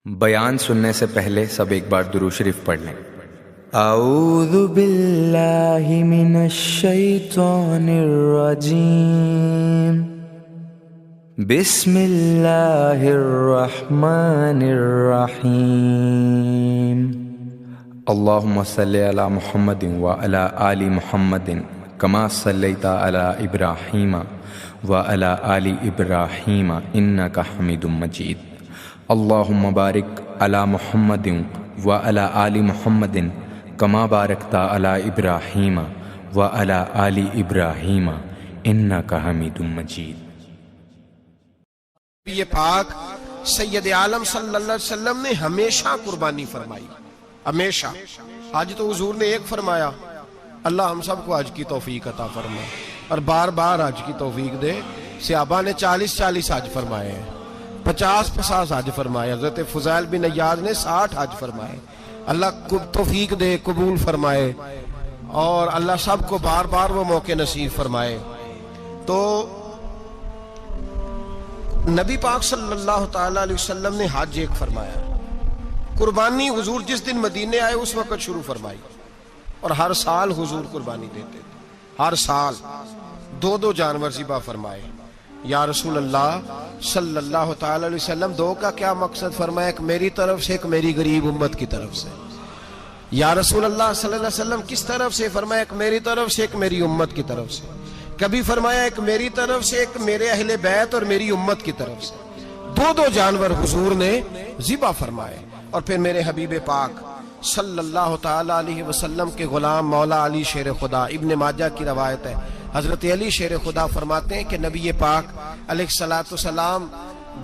بیان سننے سے پہلے سب ایک بار درود شریف پڑھ لیں۔ اعوذ باللہ من الشیطان الرجیم، بسم اللہ الرحمن الرحیم، اللہم صلی علی محمد وعلی آل محمد کما صلیت علی ابراہیم وعلی آل ابراہیم انک حمید مجید، اللہم بارک علی محمد وعلی آل محمد کما بارکت علی ابراہیم وعلی آل ابراہیم انک حمید مجید۔ یہ پاک سید عالم صلی اللہ علیہ وسلم نے ہمیشہ قربانی فرمائی، ہمیشہ۔ آج تو حضور نے ایک فرمایا، اللہ ہم سب کو حج کی توفیق عطا فرمائے اور بار بار حج کی توفیق دے۔ صحابہ نے 40 حج فرمائے ہیں، 50 حج فرمائے، حضرت فضیل بن عیاض نے 60 حج فرمائے۔ اللہ کو توفیق دے، قبول فرمائے اور اللہ سب کو بار بار وہ موقع نصیب فرمائے۔ تو نبی پاک صلی اللہ تعالیٰ علیہ وسلم نے حج ایک فرمایا، قربانی حضور جس دن مدینے آئے اس وقت شروع فرمائی، اور ہر سال حضور قربانی دیتے تھے، ہر سال 2 جانور ذبح فرمائے۔ یا رسول اللہ صلی اللہ تعالیٰ علیہ وسلم 2 کا کیا مقصد فرمایا؟ ایک میری طرف سے، ایک میری غریب امت کی طرف سے۔ یا رسول اللہ صلی اللہ علیہ وسلم کس طرف سے فرمایا؟ ایک میری طرف سے، ایک میری امت کی طرف سے۔ کبھی فرمایا ایک میری طرف سے، ایک میرے اہل بیت اور میری امت کی طرف سے۔ 2 جانور حضور نے ذبح فرمائے۔ اور پھر میرے حبیب پاک صلی اللہ تعالیٰ علیہ وسلم کے غلام مولا علی شیر خدا، ابن ماجہ کی روایت ہے، حضرت علی شیر خدا فرماتے ہیں کہ نبی پاک علیہ السلام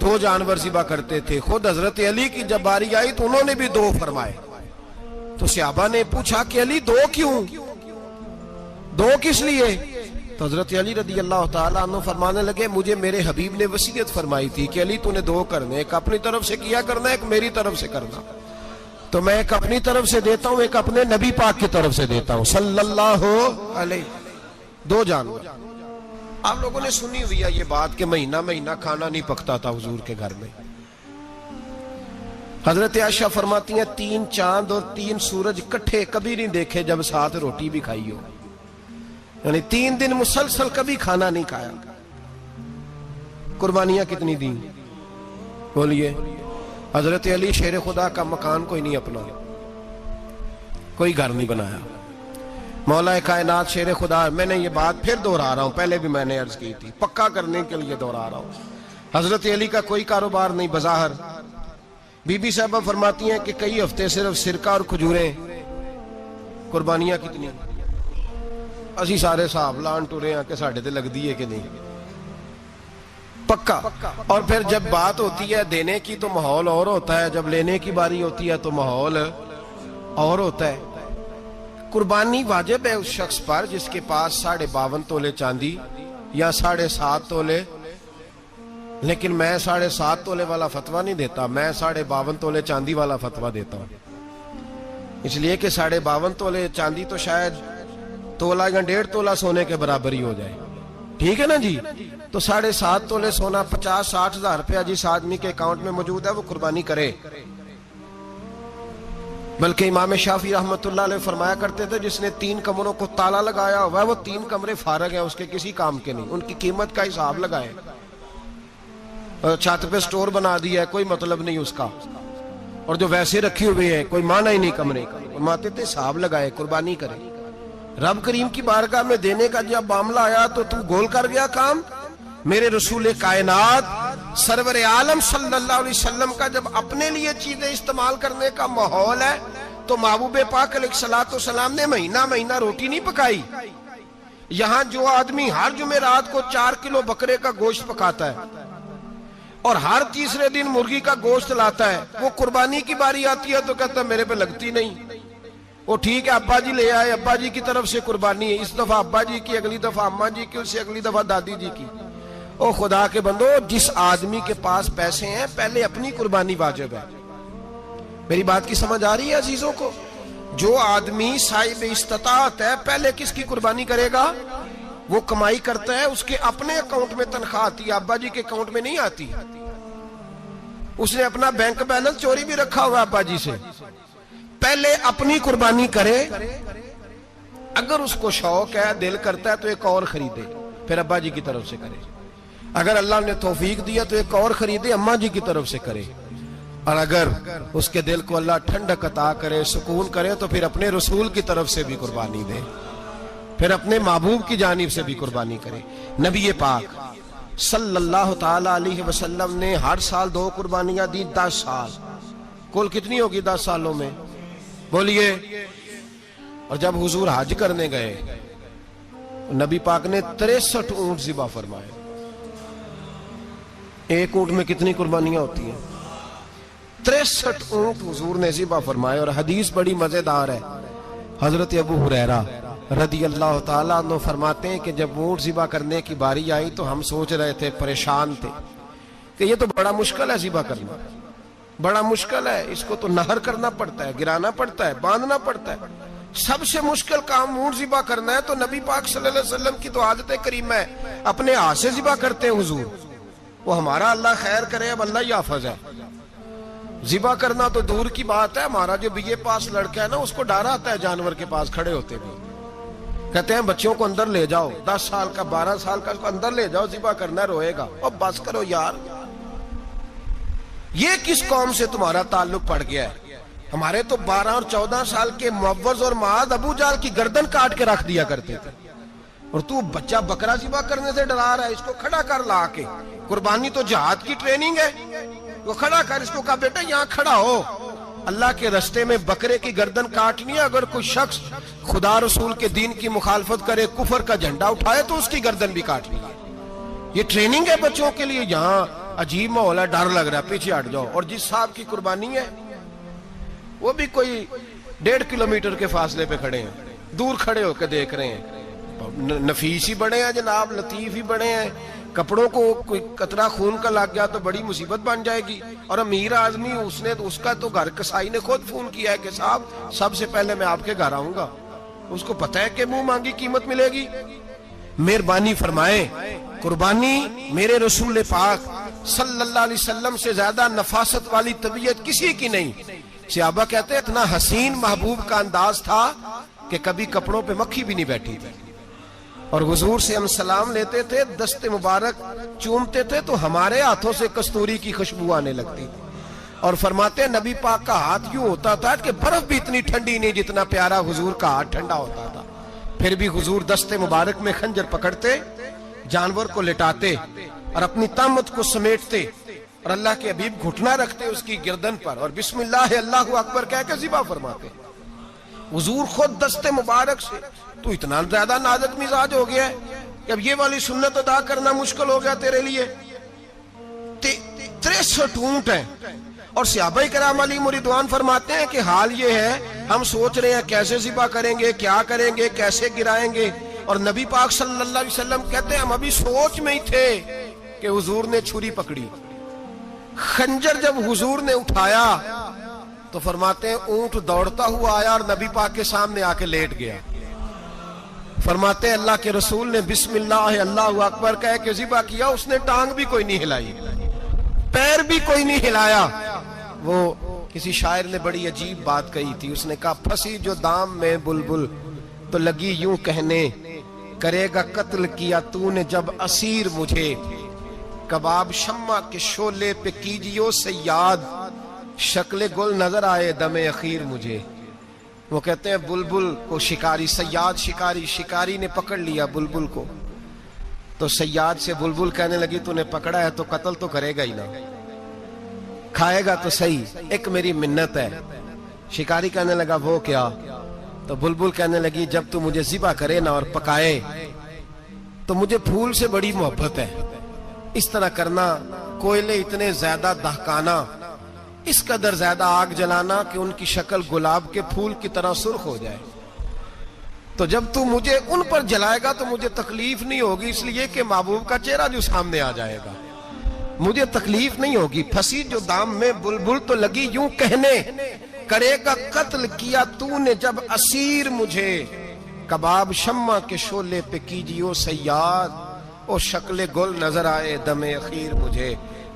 2 جانور ذبح کرتے تھے۔ خود حضرت علی کی جب باری آئی تو انہوں نے بھی 2 فرمائے۔ تو صحابہ نے پوچھا کہ علی 2 کیوں؟ 2 کس لیے؟ تو حضرت علی رضی اللہ تعالیٰ عنہ فرمانے لگے، مجھے میرے حبیب نے وصیت فرمائی تھی کہ علی تو نے 2 کرنے، ایک اپنی طرف سے کیا کرنا، ایک میری طرف سے کرنا۔ تو میں ایک اپنی طرف سے دیتا ہوں، ایک اپنے نبی پاک کی طرف سے دیتا ہوں صلی اللہ علیہ۔ 2 جانور۔ آپ لوگوں نے سنی ہوئی ہے یہ بات کہ مہینہ کھانا نہیں پکتا تھا حضور کے گھر میں۔ حضرت عائشہ فرماتی ہیں 3 چاند اور 3 سورج کٹھے کبھی نہیں دیکھے جب ساتھ روٹی بھی کھائی ہو، یعنی 3 دن مسلسل کبھی کھانا نہیں کھایا۔ قربانیاں کتنی دیں بولیے؟ حضرت علی شیر خدا کا مکان کوئی نہیں اپنا، کوئی گھر نہیں بنایا۔ مولا کائنات شیر خدا، میں نے یہ بات پھر دہرا رہا ہوں، پہلے بھی میں نے عرض کی تھی، پکا کرنے کے لیے دہرا رہا ہوں۔ حضرت علی کا کوئی کاروبار نہیں بظاہر۔ بی بی صاحبہ فرماتی ہیں کہ کئی ہفتے صرف سرکہ اور کھجوریں۔ قربانیاں کتنی؟ اسی سارے صاحب لان ٹورے ہیں کہ ساڑھے تے لگ دیئے کہ نہیں، پکا۔ اور پھر جب بات ہوتی ہے دینے کی تو ماحول اور ہوتا ہے، جب لینے کی باری ہوتی ہے تو ماحول اور ہوتا ہے۔ قربانی واجب ہے اس شخص پر جس کے پاس 52.5 تولے چاندی یا 7.5 تولے، لیکن میں 7.5 تولے والا فتویٰ نہیں دیتا، میں 52.5 تولے چاندی والا فتویٰ دیتا ہوں، اس لیے کہ 52.5 تولے چاندی تو شاید تولہ یا 1.5 تولہ سونے کے برابر ہی ہو جائے، ٹھیک ہے نا جی؟ تو 7.5 تولے سونا 50-60 ہزار روپیہ جس آدمی کے اکاؤنٹ میں موجود ہے وہ قربانی کرے۔ بلکہ امام شافعی رحمۃ اللہ علیہ فرمایا کرتے تھے جس نے 3 کمروں کو تالا لگایا ہوا ہے وہ 3 کمرے فارغ ہیں، اس کے کسی کام کے نہیں، ان کی قیمت کا حساب لگائے۔ چھت پہ سٹور بنا دیا ہے، کوئی مطلب نہیں اس کا، اور جو ویسے رکھی ہوئے ہیں کوئی معنی ہی نہیں کمرے کا۔ فرماتے تھے حساب لگائے، قربانی کرے۔ رب کریم کی بارگاہ میں دینے کا جب معاملہ آیا تو گول کر گیا کام۔ میرے رسول کائنات سرور عالم صلی اللہ علیہ وسلم کا جب اپنے لیے چیزیں استعمال کرنے کا ماحول ہے تو محبوب پاک علیہ السلام نے مہینہ روٹی نہیں پکائی۔ یہاں جو آدمی ہر جمعرات کو 4 کلو بکرے کا گوشت پکاتا ہے اور ہر تیسرے دن مرغی کا گوشت لاتا ہے، وہ قربانی کی باری آتی ہے تو کہتا ہے میرے پہ لگتی نہیں۔ وہ ٹھیک ہے ابا جی لے آئے، ابا جی کی طرف سے قربانی ہے، اس دفعہ ابا جی کی، اگلی دفعہ اماں جی کی، اس سے اگلی دفعہ دادی جی کی۔ او خدا کے بندو، جس آدمی کے پاس پیسے ہیں پہلے اپنی قربانی واجب ہے۔ میری بات کی سمجھ آ رہی ہے عزیزوں کو؟ جو آدمی صاحب استطاعت ہے پہلے کس کی قربانی کرے گا؟ وہ کمائی کرتا ہے، اس کے اپنے اکاؤنٹ میں تنخواہ آتی ہے، ابا جی کے اکاؤنٹ میں نہیں آتی۔ اس نے اپنا بینک بیلنس چوری بھی رکھا ہوا ابا جی سے. پہلے اپنی قربانی کرے, اگر اس کو شوق ہے, دل کرتا ہے تو ایک اور خریدے, پھر ابا جی کی طرف سے کرے. اگر اللہ نے توفیق دیا تو ایک اور خریدے, اماں جی کی طرف سے کرے. اور اگر اس کے دل کو اللہ ٹھنڈک عطا کرے, سکون کرے, تو پھر اپنے رسول کی طرف سے بھی قربانی دے, پھر اپنے محبوب کی جانب سے بھی قربانی کرے. نبی پاک صلی اللہ تعالی علیہ وسلم نے ہر سال 2 قربانیاں دی, 10 سال. کل کتنی ہوگی 10 سالوں میں؟ بولیے. اور جب حضور حج کرنے گئے, نبی پاک نے 63 اونٹ ذبح فرمائے. ایک اونٹ میں کتنی قربانیاں ہوتی ہیں؟ 63 اونٹ حضور نے ذبح فرمائے. اور حدیث بڑی مزیدار ہے. حضرت ابو ہریرہ رضی اللہ تعالیٰ عنہ فرماتے ہیں کہ جب اونٹ ذبح کرنے کی باری آئی تو ہم سوچ رہے تھے, پریشان تھے کہ یہ تو بڑا مشکل ہے ذبح کرنا, بڑا مشکل ہے, اس کو تو نہر کرنا پڑتا ہے, گرانا پڑتا ہے, باندھنا پڑتا ہے. سب سے مشکل کام اونٹ ذبح کرنا ہے. تو نبی پاک صلی اللہ علیہ وسلم کی تو عادت کریمہ ہے, اپنے ہاتھ سے ذبح کرتے ہیں حضور. وہ ہمارا اللہ خیر کرے, اب اللہ ہی حافظ ہے. ذبح کرنا تو دور کی بات ہے. ہمارا جو بی اے پاس لڑکا ہے نا, اس کو ڈر آتا ہے جانور کے پاس کھڑے ہوتے بھی. کہتے ہیں بچوں کو اندر لے جاؤ, 10 سال کا 12 سال کا, اس کو اندر لے جاؤ, ذبح کرنا, روئے گا. اور بس کرو یار, یہ کس قوم سے تمہارا تعلق پڑ گیا ہے؟ ہمارے تو 12 اور 14 سال کے معوذ اور معاذ ابو جہل کی گردن کاٹ کے رکھ دیا کرتے تھے. اور تو بچہ بکرا ذبح کرنے سے ڈرا رہا ہے, اس کو کھڑا کر لا کے. قربانی تو جہاد کی ٹریننگ ہے, وہ کھڑا کر, اس کو کہا بیٹا یہاں کھڑا ہو, اللہ کے رستے میں بکرے کی گردن کاٹنی ہے. اگر کوئی شخص خدا رسول کے دین کی مخالفت کرے, کفر کا جھنڈا اٹھائے, تو اس کی گردن بھی کاٹنی ہے. یہ ٹریننگ ہے بچوں کے لیے. یہاں عجیب ماحول ہے, ڈر لگ رہا ہے, پیچھے ہٹ جاؤ. اور جس صاحب کی قربانی ہے وہ بھی کوئی 1.5 کلومیٹر کے فاصلے پہ کھڑے ہیں, دور کھڑے ہو کے دیکھ رہے ہیں. نفیس ہی بڑے ہیں جناب, لطیف ہی بڑے ہیں. کپڑوں کو کوئی قطرہ خون کا لگ گیا تو بڑی مصیبت بن جائے گی. اور امیر آدمی, اس کا تو گھر کسائی نے خود فون کیا ہے کہ صاحب سب سے پہلے میں آپ کے گھر آؤں گا. اس کو پتہ ہے کہ منہ مانگی قیمت ملے گی. مہربانی فرمائے, قربانی میرے رسول پاک صلی اللہ علیہ وسلم سے زیادہ نفاست والی طبیعت کسی کی نہیں. صحابہ کہتے ہیں اتنا حسین محبوب کا انداز تھا کہ کبھی کپڑوں پہ مکھی بھی نہیں بیٹھی تھی. اور حضور سے ہم سلام لیتے تھے, دست مبارک چومتے تھے تو ہمارے ہاتھوں سے کستوری کی خوشبو آنے لگتی تھی. اور فرماتے ہیں نبی پاک کا ہاتھ یوں ہوتا تھا کہ برف بھی اتنی ٹھنڈی نہیں جتنا پیارا حضور کا ہاتھ ٹھنڈا ہوتا تھا. پھر بھی حضور دست مبارک میں خنجر پکڑتے, جانور کو لٹاتے اور اپنی طامت کو سمیٹتے, اور اللہ کے حبیب گھٹنا رکھتے اس کی گردن پر, اور بسم اللہ اللہ اکبر کہہ کے ذبح فرماتے. حضور خود دست مبارک سے. تو اتنا زیادہ نازک مزاج ہو گیا ہے کہ اب یہ والی سنت ادا کرنا مشکل ہو گیا تیرے لیے. 63 اونٹ ہیں. اور صحابہ کرام علیہم رضوان فرماتے ہیں کہ حال یہ ہے, ہم سوچ رہے ہیں کیسے ذبح کریں گے, کیا کریں گے, کیسے گرائیں گے. اور نبی پاک صلی اللہ علیہ وسلم کہتے ہیں ہم ابھی سوچ میں ہی تھے کہ حضور نے چھری پکڑی. خنجر جب حضور نے اٹھایا تو فرماتے ہیں اونٹ دوڑتا ہوا آیا اور نبی پاک کے سامنے آ کے لیٹ گیا. فرماتے ہیں اللہ کے رسول نے بسم اللہ اللہ اکبر کہہ کے ذبح کیا. اس نے ٹانگ بھی کوئی نہیں ہلائی, پیر بھی کوئی نہیں ہلایا. وہ کسی شاعر نے بڑی عجیب بات کہی تھی. اس نے کہا پھنسی جو دام میں بلبل تو لگی یوں کہنے, کرے گا قتل کیا تو نے جب اسیر مجھے, کباب شمع کے شولے پہ کیجیو سیاد, شکل گل نظر آئے دم اخیر مجھے. وہ کہتے ہیں بلبل کو شکاری, صیاد شکاری, شکاری نے پکڑ لیا بلبل کو, تو صیاد سے بلبل کہنے لگی تو نے پکڑا ہے تو قتل تو کرے گا ہی نا, کھائے گا تو صحیح, ایک میری منت ہے. شکاری کہنے لگا وہ کیا, تو بلبل کہنے لگی جب تو مجھے ذبح کرے نا اور پکائے تو مجھے پھول سے بڑی محبت ہے. اس طرح کرنا, کوئلے اتنے زیادہ دہکانا, اس قدر زیادہ آگ جلانا کہ ان کی شکل گلاب کے پھول کی طرح سرخ ہو جائے. تو جب تو مجھے ان پر جلائے گا تو مجھے تکلیف نہیں ہوگی, اس لیے کہ محبوب کا چہرہ جو سامنے آ جائے گا مجھے تکلیف نہیں ہوگی. پھنسی جو دام میں بلبل تو لگی یوں کہنے, کرے گا قتل کیا تو نے جب اسیر مجھے, کباب شمع کے شولے پہ کیجیو سیاد, او شکل گل نظر آئے دم اخیر مجھے.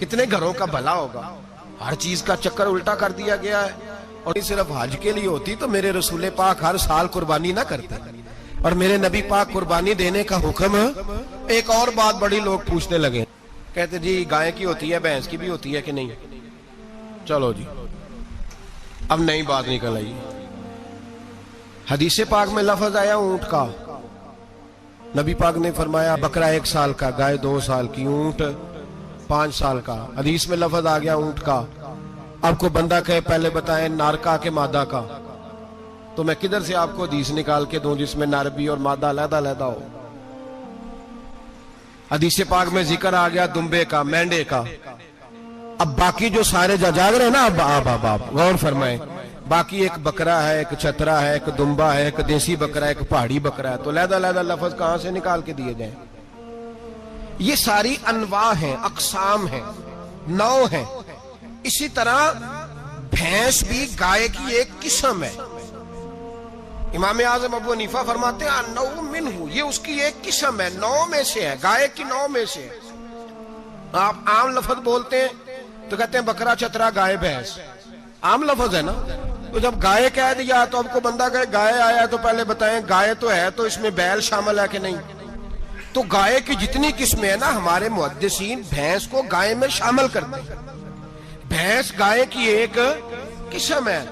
کتنے گھروں کا بھلا ہوگا. ہر چیز کا چکر الٹا کر دیا گیا ہے. اور یہ صرف حج کے لیے ہوتی تو میرے رسول پاک ہر سال قربانی نہ کرتے. اور میرے نبی پاک قربانی دینے کا حکم. ایک اور بات بڑی لوگ پوچھنے لگے, کہتے جی گائے کی ہوتی ہے, بھینس کی بھی ہوتی ہے کہ نہیں؟ چلو جی اب نئی بات نکل آئی. حدیث پاک میں لفظ آیا اونٹ کا. نبی پاک نے فرمایا بکرا 1 سال کا, گائے 2 سال کی, اونٹ 5 سال کا. حدیث میں لفظ آ گیا اونٹ کا. آپ کو بندہ کہے پہلے بتائیں نر کا کہ مادہ کا, تو میں کدھر سے آپ کو حدیث نکال کے دوں جس میں نر بھی اور مادہ علیحدہ علیحدہ ہو؟ حدیث پاک میں ذکر آ گیا دمبے کا, مینڈے کا. اب باقی جو سارے جاگ رہے ہیں نا, اب غور فرمائیں, باقی ایک بکرا ہے, ایک چھترا ہے, ایک دمبا ہے, ایک دیسی بکرا ہے, ایک پہاڑی بکرا ہے, تو علیحدہ علیحدہ لفظ کہاں سے نکال کے دیے جائیں؟ یہ ساری انواع ہیں, اقسام ہیں, نوع ہیں. اسی طرح بھینس بھی گائے کی ایک قسم ہے. امام اعظم ابو حنیفہ فرماتے ہیں النوع منہ, یہ اس کی ایک قسم ہے, نوع میں سے ہے, گائے کی نوع میں سے. آپ عام لفظ بولتے ہیں تو کہتے ہیں بکرا چھترا گائے بھینس, عام لفظ ہے نا. تو جب گائے کہہ دیا تو آپ کو بندہ کہے گائے آیا تو پہلے بتائیں گائے تو ہے تو اس میں بیل شامل ہے کہ نہیں؟ تو گائے کی جتنی قسمیں ہیں نا, ہمارے محدثین بھینس کو گائے میں شامل کرتے ہیں. بھینس گائے کی ایک قسم ہے.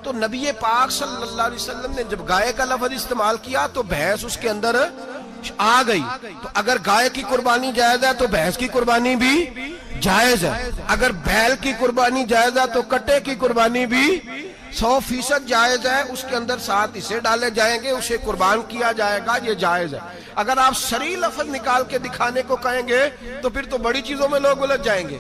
تو نبی پاک صلی اللہ علیہ وسلم نے جب گائے کا لفظ استعمال کیا تو بھینس اس کے اندر آ گئی. تو اگر گائے کی قربانی جائز ہے تو بھینس کی قربانی بھی جائز ہے. اگر بیل کی قربانی جائز ہے تو کٹے کی قربانی بھی 100% جائز ہے. اس کے اندر 7 حصے ڈالے جائیں گے, اسے قربان کیا جائے گا, یہ جائز ہے. اگر آپ صریح لفظ نکال کے دکھانے کو کہیں گے تو پھر تو بڑی چیزوں میں لوگ الجھ جائیں گے.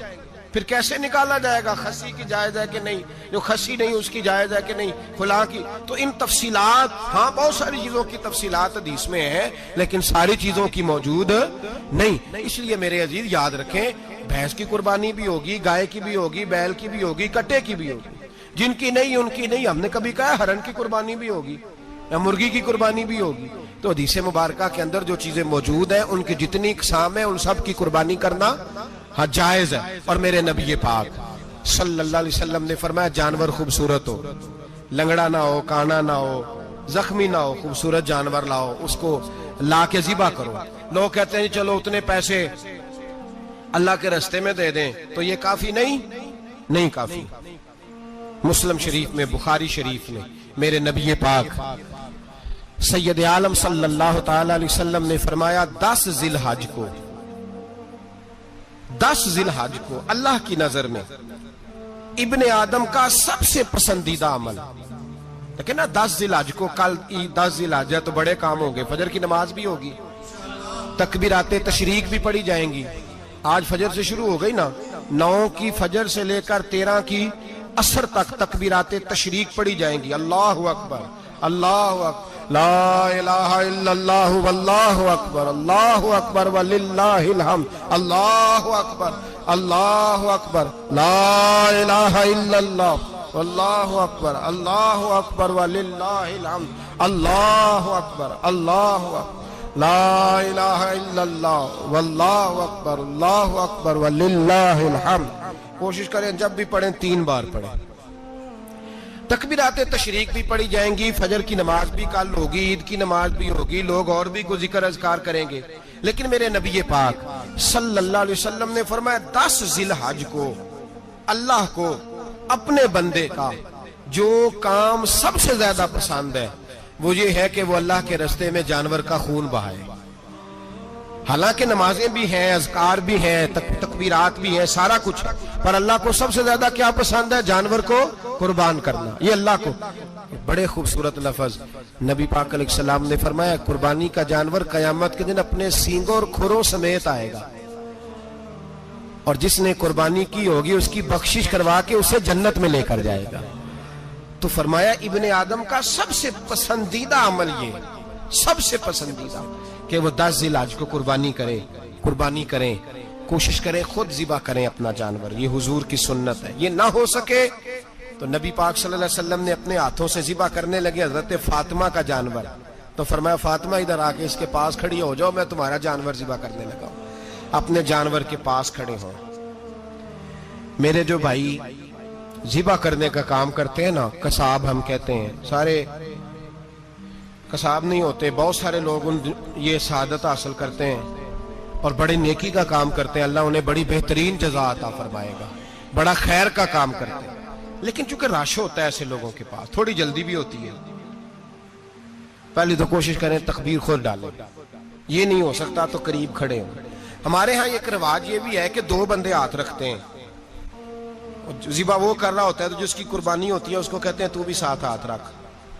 پھر کیسے نکالا جائے گا خسی کی جائز ہے کہ نہیں, جو خسی نہیں اس کی جائز ہے کہ نہیں, فلاں کی. تو ان تفصیلات, ہاں بہت ساری چیزوں کی تفصیلات حدیث میں ہیں لیکن ساری چیزوں کی موجود نہیں. اس لیے میرے عزیز یاد رکھیں, بھینس کی قربانی بھی ہوگی, گائے کی بھی ہوگی, بیل کی بھی ہوگی, کٹے کی بھی ہوگی. جن کی نہیں ان کی نہیں. ہم نے کبھی کہا ہرن کی قربانی بھی ہوگی یا مرغی کی قربانی بھی ہوگی. تو حدیث مبارکہ کے اندر جو چیزیں موجود ہیں ان کی جتنی اقسام ہیں ان سب کی قربانی کرنا ہاں جائز ہے. اور میرے نبی پاک صلی اللہ علیہ وسلم نے فرمایا جانور خوبصورت ہو, لنگڑا نہ ہو, کانا نہ ہو, زخمی نہ ہو, خوبصورت جانور لاؤ, اس کو لا کے ذبح کرو. لوگ کہتے ہیں چلو اتنے پیسے اللہ کے راستے میں دے دیں, تو یہ کافی نہیں کافی. مسلم شریف میں, بخاری شریف میں میرے نبی پاک سید عالم صلی اللہ تعالی علیہ وسلم نے فرمایا 10 ذی الحج کو اللہ کی نظر میں ابن آدم کا سب سے پسندیدہ عمل. لیکن نا 10 ذی الحج کو, کل 10 ذی الحج ہے تو بڑے کام ہوں گے, فجر کی نماز بھی ہوگی, تکبیرات تشریق بھی پڑھی جائیں گی. آج فجر سے شروع ہو گئی نا, 9 کی فجر سے لے کر 13 کی عصر تک تکبیرات تشریق پڑھی جائیں گی. اللہ اکبر, اللہ اکبر, لا الہ الا اللہ واللہ اکبر, اللہ اکبر وللہ الحمد, اللہ اکبر, اللہ اکبر, لا الہ الا اللہ واللہ اکبر, اللہ اکبر وللہ الحمد, اللہ اکبر, اللہ اکبر, لا الہ الا اللہ واللہ اکبر, اللہ اکبر وللہ الحمد. کوشش کریں جب بھی پڑھیں 3 بار پڑھیں. تکبیرات تشریق بھی پڑھی جائیں گی, فجر کی نماز بھی کل ہوگی, عید کی نماز بھی ہوگی, لوگ اور بھی کوئی ذکر اذکار کریں گے. لیکن میرے نبی پاک صلی اللہ علیہ وسلم نے فرمایا 10 ذی الحج کو اللہ کو اپنے بندے کا جو کام سب سے زیادہ پسند ہے وہ یہ ہے کہ وہ اللہ کے راستے میں جانور کا خون بہائے. حالانکہ نمازیں بھی ہیں, اذکار بھی ہیں, تکبیرات بھی ہیں, سارا کچھ ہے, پر اللہ کو سب سے زیادہ کیا پسند ہے؟ جانور کو قربان کرنا. یہ اللہ کو بڑے خوبصورت لفظ نبی پاک علیہ السلام نے فرمایا قربانی کا جانور قیامت کے دن اپنے سینگوں اور کھروں سمیت آئے گا, اور جس نے قربانی کی ہوگی اس کی بخشش کروا کے اسے جنت میں لے کر جائے گا. تو فرمایا ابن آدم کا سب سے پسندیدہ عمل یہ, سب سے پسندیدہ, کہ وہ 10 ذی الحج کو قربانی کریں, کوشش کریں خود ذبح کریں اپنا جانور. یہ حضور کی سنت ہے. یہ نہ ہو سکے تو نبی پاک صلی اللہ علیہ وسلم نے اپنے ہاتھوں سے ذبح کرنے لگے حضرت فاطمہ کا جانور. تو فرمایا فاطمہ ادھر آ کے اس کے پاس کھڑی ہو جاؤ, میں تمہارا جانور ذبح کرنے لگا ہوں. اپنے جانور کے پاس کھڑے ہوں. میرے جو بھائی ذبح کرنے کا کام کرتے ہیں نا، قصاب ہم کہتے ہیں، سارے قصاب نہیں ہوتے، بہت سارے لوگ یہ سعادت حاصل کرتے ہیں اور بڑے نیکی کا کام کرتے ہیں، اللہ انہیں بڑی بہترین جزا عطا فرمائے گا، بڑا خیر کا کام کرتے ہیں، لیکن چونکہ رش ہوتا ہے ایسے لوگوں کے پاس، تھوڑی جلدی بھی ہوتی ہے، پہلی تو کوشش کریں تکبیر خود ڈالیں، یہ نہیں ہو سکتا تو قریب کھڑے ہوں۔ ہمارے ہاں ایک رواج یہ بھی ہے کہ 2 بندے ہاتھ رکھتے ہیں، ذبح وہ کر رہا ہوتا ہے تو جس کی قربانی ہوتی ہے اس کو کہتے ہیں تو بھی ساتھ ہاتھ رکھ،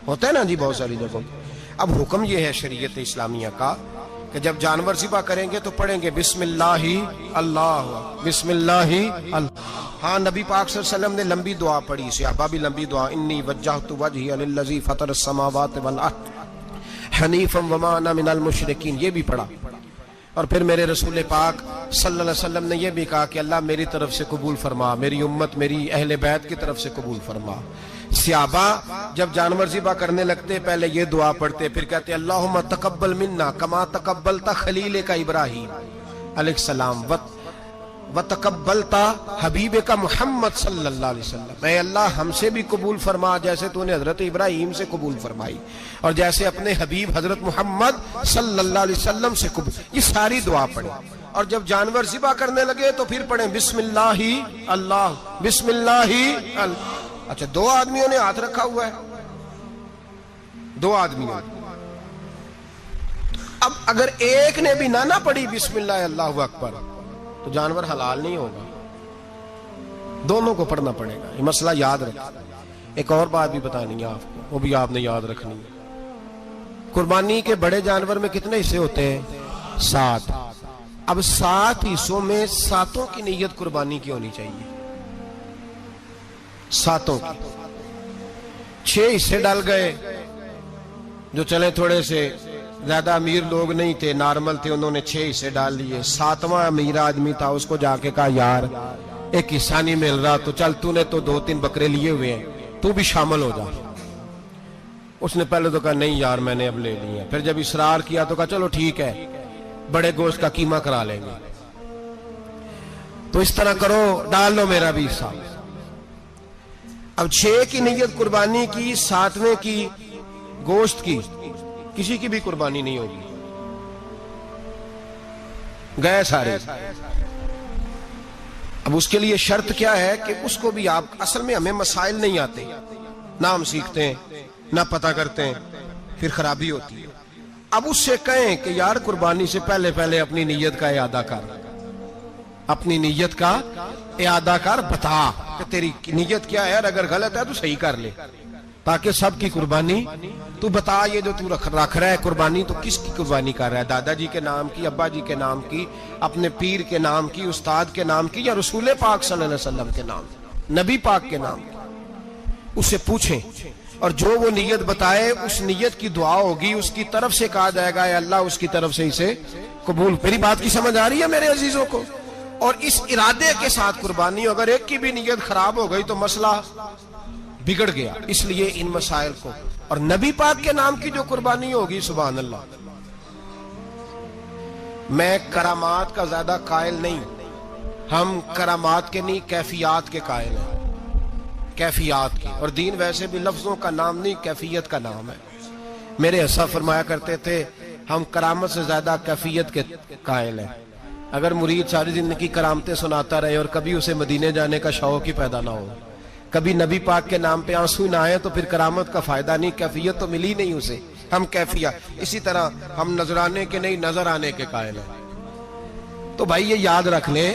ہوتا ہے نا جی بہت ساری جگہوں۔ اب حکم یہ ہے شریعت اسلامیہ کا کہ جب جانور ذبح کریں گے تو پڑھیں گے بسم اللہ اللہ، بسم اللہ اللہ۔ ہاں نبی پاک صلی اللہ علیہ وسلم نے لمبی دعا پڑھی، صحابہ بھی لمبی دعا، انی وجہت وجہی للذی فطر السماوات والارض حنیفا وما انا من المشرکین، یہ بھی پڑھا۔ اور پھر میرے رسول پاک صلی اللہ علیہ وسلم نے یہ بھی کہا کہ اللہ میری طرف سے قبول فرما، میری امت میری اہل بیت کی طرف سے قبول فرما۔ صحابہ جب جانور ذبح کرنے لگتے پہلے یہ دعا پڑھتے، پھر کہتے اللہم تقبل منا کما تقبلتا خلیل کا ابراہیم علیہ السلام وتقبلتا حبیب کا محمد صلی اللہ علیہ وسلم، اے اللہ ہم سے بھی قبول فرما جیسے تو نے حضرت ابراہیم سے قبول فرمائی اور جیسے اپنے حبیب حضرت محمد صلی اللہ علیہ وسلم سے قبول۔ یہ ساری دعا پڑھیں اور جب جانور ذبح کرنے لگے تو پھر پڑھیں بسم اللہ اللہ، بسم اللہ اللہ۔ اچھا 2 آدمیوں نے ہاتھ رکھا ہوا ہے، 2 آدمیوں، اب اگر ایک نے بھی نہ پڑھی بسم اللہ اللہ اکبر تو جانور حلال نہیں ہوگا، دونوں کو پڑھنا پڑے گا، یہ مسئلہ یاد رکھیں۔ ایک اور بات بھی بتانی ہے آپ کو، وہ بھی آپ نے یاد رکھنی ہے۔ قربانی کے بڑے جانور میں کتنے حصے ہوتے ہیں؟ 7۔ اب 7 حصوں میں 7 کی نیت قربانی کی ہونی چاہیے، 7 کی۔ 6 حصے ڈال گئے، جو چلے تھوڑے سے زیادہ امیر لوگ نہیں تھے، نارمل تھے، انہوں نے 6 حصے ڈال لیے۔ 7واں امیر آدمی تھا، اس کو جا کے کہا یار ایک حصہ نہیں مل رہا تو چل تو نے تو 2-3 بکرے لیے ہوئے ہیں تو بھی شامل ہو جا۔ اس نے پہلے تو کہا نہیں یار میں نے اب لے لی ہے، پھر جب اصرار کیا تو کہا چلو ٹھیک ہے بڑے گوشت کا قیمہ کرا لیں گے، تو اس طرح کرو ڈال لو میرا بھی حصہ۔ اب 6 کی نیت قربانی کی، 7ویں کی گوشت کی، کسی کی بھی قربانی نہیں ہوگی، گئے سارے۔ اب اس کے لیے شرط کیا ہے کہ اس کو بھی آپ، اصل میں ہمیں مسائل نہیں آتے، نہ ہم سیکھتے ہیں نہ پتہ کرتے ہیں، پھر خرابی ہوتی ہے۔ اب اس سے کہیں کہ یار قربانی سے پہلے اپنی نیت کا اعادہ کر، اپنی نیت کا اعادہ کر، بتا کہ تیری نیت کیا ہے، اور اگر غلط ہے تو صحیح کر لے، تاکہ سب کی قربانی تو بتا۔ یہ جو تو رکھ رہا ہے قربانی تو کس کی قربانی کر رہا ہے؟ دادا جی کے نام کی، ابا جی کے نام کی، اپنے پیر کے نام کی، استاد کے نام کی، یا رسول پاک صلی اللہ علیہ وسلم کے نام، نبی پاک کے نام کی؟ اس سے پوچھیں، اور جو وہ نیت بتائے اس نیت کی دعا ہوگی، اس کی طرف سے کہا جائے گا اے اللہ اس کی طرف سے اسے قبول۔ میری بات کی سمجھ آ رہی ہے میرے عزیزوں کو؟ اور اس ارادے کے ساتھ قربانی، اگر ایک کی بھی نیت خراب ہو گئی تو مسئلہ بگڑ گیا۔ اس لیے ان مسائل کو، اور نبی پاک کے نام کی جو قربانی ہوگی، سبحان اللہ، میں کرامات کا زیادہ قائل نہیں، ہم کرامات کے نہیں کیفیات کے قائل ہیں، کیفیات کی، اور دین ویسے بھی لفظوں کا نام نہیں کیفیت کا نام ہے۔ میرے حساب فرمایا کرتے تھے ہم کرامت سے زیادہ کیفیت کے قائل ہیں۔ اگر مرید ساری زندگی کرامتیں سناتا رہے اور کبھی اسے مدینے جانے کا شوق ہی پیدا نہ ہو، کبھی نبی پاک کے نام پہ آنسو نہ آئے، تو پھر کرامت کا فائدہ نہیں، کیفیت تو ملی نہیں اسے، ہم کیفیت۔ اسی طرح ہم نظرانے کے نہیں نظر آنے کے قائل ہیں۔ تو بھائی یہ یاد رکھ لیں،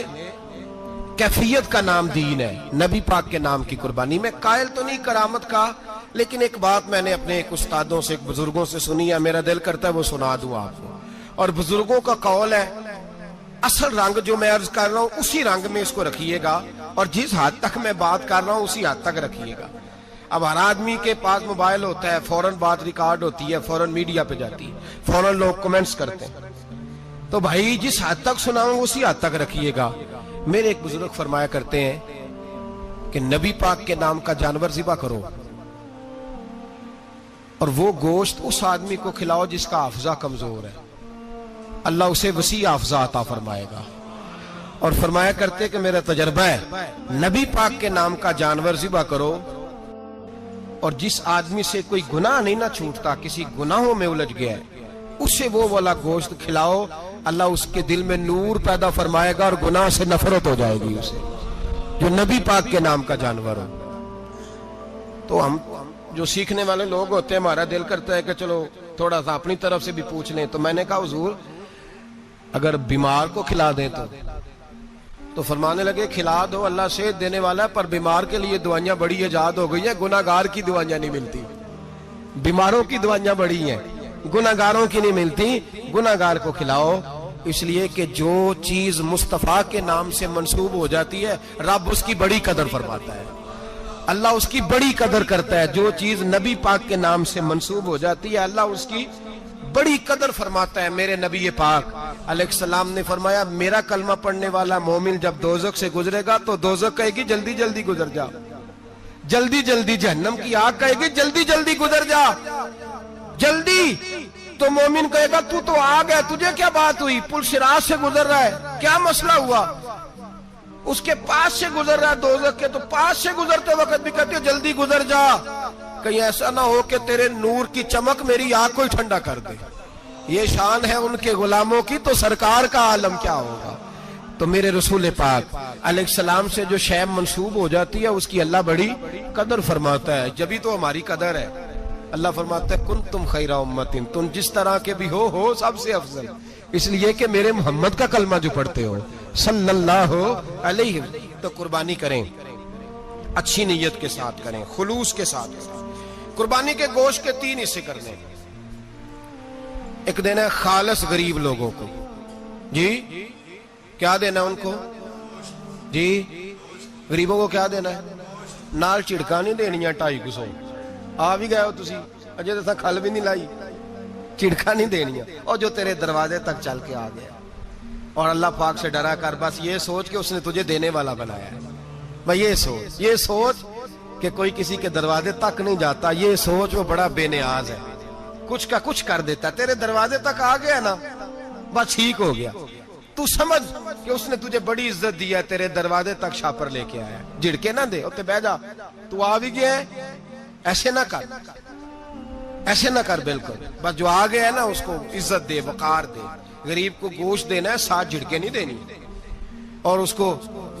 کیفیت کا نام دین ہے، نبی پاک کے نام کی قربانی۔ میں قائل تو نہیں کرامت کا، لیکن ایک بات میں نے اپنے ایک استادوں سے، ایک بزرگوں سے سنی ہے، میرا دل کرتا ہے وہ سنا دوں آپ کو، اور بزرگوں کا قول ہے اصل رنگ جو میں عرض کر رہا ہوں اسی رنگ میں اس کو رکھیے گا، اور جس حد تک میں بات کر رہا ہوں اسی حد تک رکھیے گا۔ اب ہر آدمی کے پاس موبائل ہوتا ہے، فوراً بات ریکارڈ ہوتی ہے، فوراً میڈیا پہ جاتی ہے، فوراً لوگ کمنٹس کرتے ہیں، تو بھائی جس حد تک سناؤں اسی حد تک رکھیے گا۔ میرے ایک بزرگ فرمایا کرتے ہیں کہ نبی پاک کے نام کا جانور ذبح کرو، اور وہ گوشت اس آدمی کو کھلاؤ جس کا حافظہ کمزور ہے، اللہ اسے وسیع حافظہ عطا فرمائے گا۔ اور فرمایا کرتے کہ میرا تجربہ ہے نبی پاک کے نام کا جانور ذبح کرو اور جس آدمی سے کوئی گناہ نہیں نہ چھوٹتا, کسی گناہوں میں الجھ گیا ہے, اسے وہ والا گوشت کھلاؤ, اللہ اس کے دل میں نور پیدا فرمائے گا اور گناہ سے نفرت ہو جائے گی اسے, جو نبی پاک کے نام کا جانور ہو. تو ہم جو سیکھنے والے لوگ ہوتے ہیں, ہمارا دل کرتا ہے کہ چلو تھوڑا سا اپنی طرف سے بھی پوچھ لیں. تو میں نے کہا حضور اگر بیمار کو کھلا دیں تو فرمانے لگے کھلا دو, اللہ صحت دینے والا ہے, پر بیمار کے لیے دوائیاں بڑی ایجاد ہو گئی ہیں, گناہگار کی دوائیاں نہیں ملتی. بیماروں کی دوائیاں بڑی ہیں, گناہگاروں کی نہیں ملتی. گناہگار کو کھلاؤ, اس لیے کہ جو چیز مصطفیٰ کے نام سے منسوب ہو جاتی ہے رب اس کی بڑی قدر فرماتا ہے, اللہ اس کی بڑی قدر کرتا ہے. جو چیز نبی پاک کے نام سے منسوب ہو جاتی ہے اللہ اس کی بڑی قدر فرماتا ہے. میرے نبی پاک علیہ السلام نے فرمایا میرا کلمہ پڑھنے والا مومن جب دوزخ سے گزرے گا تو دوزخ کہے گی جلدی جلدی گزر جا, جلدی جلدی. جہنم کی آگ کہے گی جلدی جلدی گزر جا, جلدی. تو مومن کہے گا تو آگ ہے, تجھے کیا بات ہوئی, پل صراط سے گزر رہا ہے, کیا مسئلہ ہوا. اس کے پاس سے گزر رہا ہے دوزخ کے, تو پاس سے گزرتے وقت بھی کہتے جلدی گزر جا, کہیں ایسا نہ ہو کہ تیرے نور کی چمک میری آنکھ کو ہی ٹھنڈا کر دے. یہ شان ہے ان کے غلاموں کی, تو سرکار کا عالم کیا ہوگا. تو میرے رسول پاک علیہ السلام سے جو شے منسوب ہو جاتی ہے اس کی اللہ بڑی قدر فرماتا ہے, جبھی تو ہماری قدر ہے. اللہ فرماتا ہے کنتم خیر امت, تم جس طرح کے بھی ہو سب سے افضل, اس لیے کہ میرے محمد کا کلمہ جو پڑھتے ہو صلی اللہ علیہ. تو قربانی کریں, اچھی نیت کے ساتھ کریں, خلوص کے ساتھ کریں. قربانی کے گوشت کے 3 حصے کرنے. ایک دینا ہے خالص غریب لوگوں کو, جی کیا دینا ہے ان کو, جی غریبوں کو کیا دینا ہے, نال چڑکا نہیں دینیاں 250 آ بھی گئے ہو تسی, اجے تو کھل بھی نہیں لائی, چڑکا نہیں دینیاں, اور جو تیرے دروازے تک چل کے آ گیا. اور اللہ پاک سے ڈرا کر, بس یہ سوچ کہ اس نے تجھے دینے والا بنایا ہے. بھائی یہ سوچ کہ کوئی کسی کے دروازے تک نہیں جاتا, یہ سوچ وہ بڑا بے نیاز ہے, کچھ کا کچھ کر دیتا. تیرے دروازے تک آ گیا نا, بس ٹھیک ہو گیا. تو سمجھ کہ اس نے تجھے بڑی عزت دی ہے, تیرے دروازے تک شاپر لے کے آیا ہے. جھڑکے نہ دے, اتنے بہ جا, تو آ بھی گیا ہے, ایسے نہ کر, ایسے نہ کر بالکل. بس جو آ گیا ہے نا اس کو عزت دے, وقار دے. غریب کو گوشت دینا ہے, 7 جھڑکے نہیں دینی. اور اس کو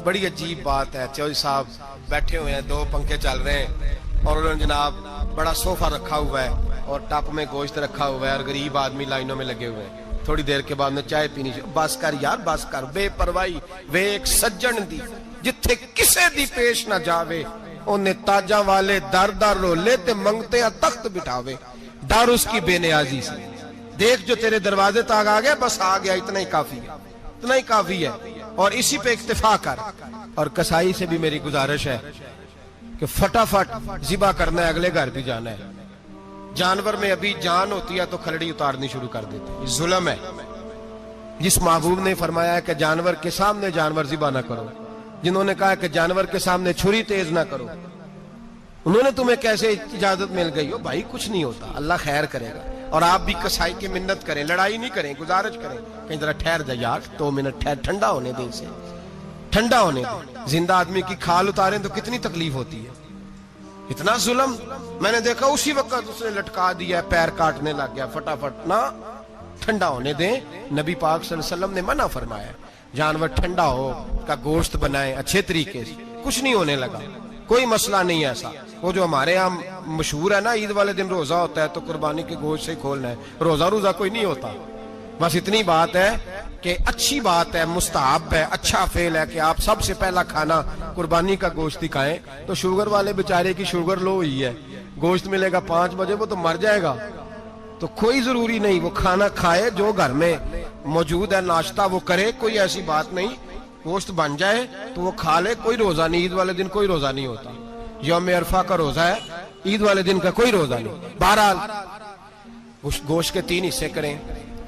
بڑی عجیب بات ہے, چودھری صاحب بیٹھے ہوئے ہیں, 2 پنکھے چل رہے ہیں, اور انہوں نے جناب بڑا صوفہ رکھا ہوا ہے اور ٹپ میں گوشت رکھا ہوا ہے, اور غریب آدمی لائنوں میں لگے ہوئے ہیں. تھوڑی دیر کے بعد میں چائے پینی, بس کر یار بس کر, بے پرواہی. وے ایک سجن دی جتھے کسے دی پیش نہ جاوے, انہیں تاجاں والے در در رولے تے منگتے ہیں تخت بٹھاوے. ڈر اس کی بے نیازی سے. دیکھ جو تیرے دروازے تک آ گیا, بس آ گیا, اتنا ہی کافی ہے, اتنا ہی کافی ہے. اور اسی پہ اکتفا کر. اور کسائی سے بھی میری گزارش ہے کہ فٹافٹ ذبح کرنا ہے, اگلے گھر بھی جانا ہے. جانور میں ابھی جان ہوتی ہے تو کھلڑی اتارنی شروع کر دیتے ہیں, ظلم ہے. جس محبوب نے فرمایا ہے کہ جانور کے سامنے جانور ذبح نہ کرو, جنہوں نے کہا کہ جانور کے سامنے چھری تیز نہ کرو, انہوں نے تمہیں کیسے اجازت مل گئی ہو؟ بھائی کچھ نہیں ہوتا, اللہ خیر کرے گا. اور آپ بھی کسائی کی منت کریں, لڑائی نہیں کریں, گزارش کریں, کہیں ذرا ٹھہر جا یار, 2 منٹ ٹھہر, ٹھنڈا ہونے دے, اسے ٹھنڈا ہونے دے. زندہ آدمی کی کھال اتاریں تو کتنی تکلیف ہوتی ہے. اتنا ظلم میں نے دیکھا, اسی وقت اس نے لٹکا دیا, پیر کاٹنے لگ گیا. فٹافٹ نہ, ٹھنڈا ہونے دیں. نبی پاک صلی اللہ علیہ وسلم نے منع فرمایا, جانور ٹھنڈا ہو, کا گوشت بنائیں اچھے طریقے سے. کچھ نہیں ہونے لگا, کوئی مسئلہ نہیں ایسا. وہ جو ہمارے ہاں مشہور ہے نا, عید والے دن روزہ ہوتا ہے تو قربانی کے گوشت سے ہی کھولنا ہے, روزہ کوئی نہیں ہوتا. بس اتنی بات ہے کہ اچھی بات ہے, مستحب ہے, اچھا فعل ہے کہ آپ سب سے پہلا کھانا قربانی کا گوشت ہی کھائیں. تو شوگر والے بیچارے کی شوگر لو ہوئی ہے, گوشت ملے گا 5 بجے, وہ تو مر جائے گا. تو کوئی ضروری نہیں, وہ کھانا کھائے جو گھر میں موجود ہے, ناشتہ وہ کرے, کوئی ایسی بات نہیں. گوشت بن جائے تو وہ کھا لے, کوئی روزہ نہیں. عید والے دن کوئی روزہ نہیں ہوتا, یوم عرفہ کا روزہ ہے, عید والے دن کا کوئی روزہ نہیں. بہرحال گوشت کے 3 حصے کریں.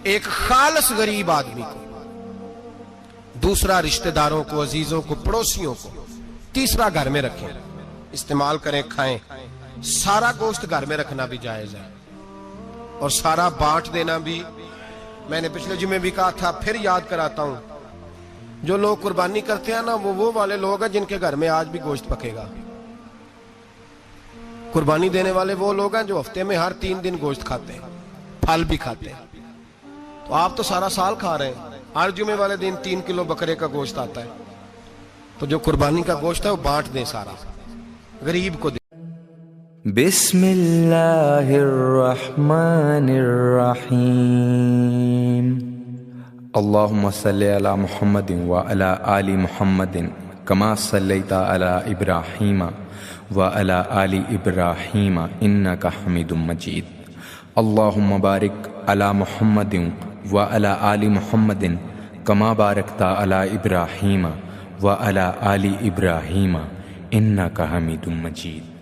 ایک خالص غریب آدمی کو, دوسرا رشتہ داروں کو, عزیزوں کو, پڑوسیوں کو, تیسرا گھر میں رکھیں, استعمال کریں, کھائیں. سارا گوشت گھر میں رکھنا بھی جائز ہے, اور سارا بانٹ دینا بھی. میں نے پچھلے جمعے بھی کہا تھا, پھر یاد کراتا ہوں, جو لوگ قربانی کرتے ہیں نا وہ والے لوگ ہیں جن کے گھر میں آج بھی گوشت پکے گا. قربانی دینے والے وہ لوگ ہیں جو ہفتے میں ہر 3 دن گوشت کھاتے ہیں, پھل بھی کھاتے ہیں. تو آپ تو سارا سال کھا رہے ہیں, ہر جمعے والے دن 3 کلو بکرے کا گوشت آتا ہے. تو جو قربانی کا گوشت ہے وہ بانٹ دیں, سارا غریب کو دیں. بسم اللہ الرحمن الرحیم. اللہم صلی علی محمد وعلی آل محمد کما صلیت علی ابراہیم وعلی آل ابراہیم انک حمید مجید. اللہم بارک علی محمد وعلی آل محمد کما بارکت علی ابراہیم وعلی آل ابراہیم انک حمید مجید.